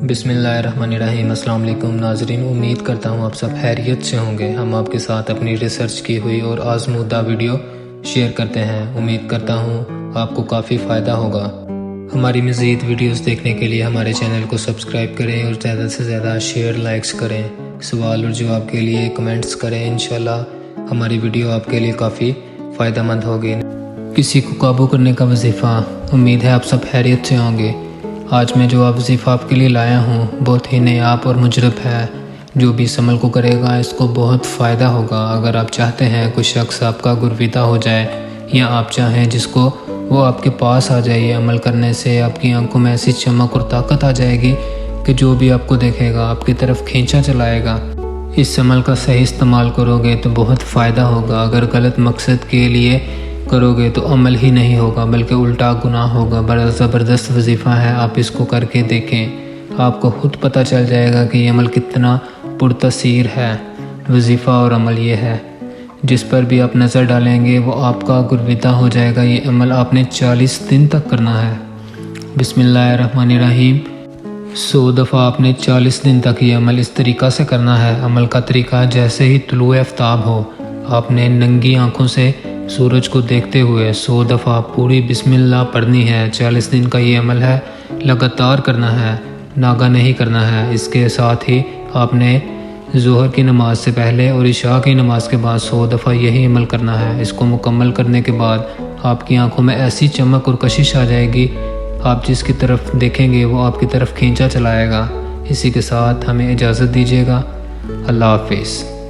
بسم اللہ الرحمن الرحیم۔ السلام علیکم ناظرین، امید کرتا ہوں آپ سب خیریت سے ہوں گے۔ ہم آپ کے ساتھ اپنی ریسرچ کی ہوئی اور آزمودہ ویڈیو شیئر کرتے ہیں۔ امید کرتا ہوں آپ کو کافی فائدہ ہوگا۔ ہماری مزید ویڈیوز دیکھنے کے لیے ہمارے چینل کو سبسکرائب کریں اور زیادہ سے زیادہ شیئر لائکس کریں، سوال اور جواب کے لیے کمنٹس کریں۔ انشاءاللہ ہماری ویڈیو آپ کے لیے کافی فائدہ مند ہوگی۔ کسی کو قابو کرنے کا وظیفہ۔ امید ہے آپ سب خیریت سے ہوں گے۔ آج میں جو وظیفہ آپ کے لیے لایا ہوں بہت ہی نیاب اور مجرب ہے۔ جو بھی اس عمل کو کرے گا اس کو بہت فائدہ ہوگا۔ اگر آپ چاہتے ہیں کوئی شخص آپ کا گرویدہ ہو جائے یا آپ چاہیں جس کو وہ آپ کے پاس آ جائے، یہ عمل کرنے سے آپ کی آنکھوں میں ایسی چمک اور طاقت آ جائے گی کہ جو بھی آپ کو دیکھے گا آپ کی طرف کھینچا چلائے گا۔ اس عمل کا صحیح استعمال کرو گے تو بہت فائدہ ہوگا۔ اگر غلط مقصد کے لیے کرو گے تو عمل ہی نہیں ہوگا بلکہ الٹا گناہ ہوگا۔ بڑا زبردست وظیفہ ہے، آپ اس کو کر کے دیکھیں، آپ کو خود پتہ چل جائے گا کہ یہ عمل کتنا پرتاثیر ہے۔ وظیفہ اور عمل یہ ہے، جس پر بھی آپ نظر ڈالیں گے وہ آپ کا گرویدہ ہو جائے گا۔ یہ عمل آپ نے 40 دن تک کرنا ہے۔ بسم اللہ الرحمن الرحیم۔ 100 دفعہ آپ نے 40 دن تک یہ عمل اس طریقہ سے کرنا ہے۔ عمل کا طریقہ جیسے ہی طلوع آفتاب ہو آپ نے ننگی آنکھوں سے سورج کو دیکھتے ہوئے 100 دفعہ پوری بسم اللہ پڑھنی ہے۔ 40 دن کا یہ عمل ہے، لگاتار کرنا ہے، ناغہ نہیں کرنا ہے۔ اس کے ساتھ ہی آپ نے ظہر کی نماز سے پہلے اور عشاء کی نماز کے بعد 100 دفعہ یہی عمل کرنا ہے۔ اس کو مکمل کرنے کے بعد آپ کی آنکھوں میں ایسی چمک اور کشش آ جائے گی، آپ جس کی طرف دیکھیں گے وہ آپ کی طرف کھینچا چلائے گا۔ اسی کے ساتھ ہمیں اجازت دیجیے گا۔ اللہ حافظ۔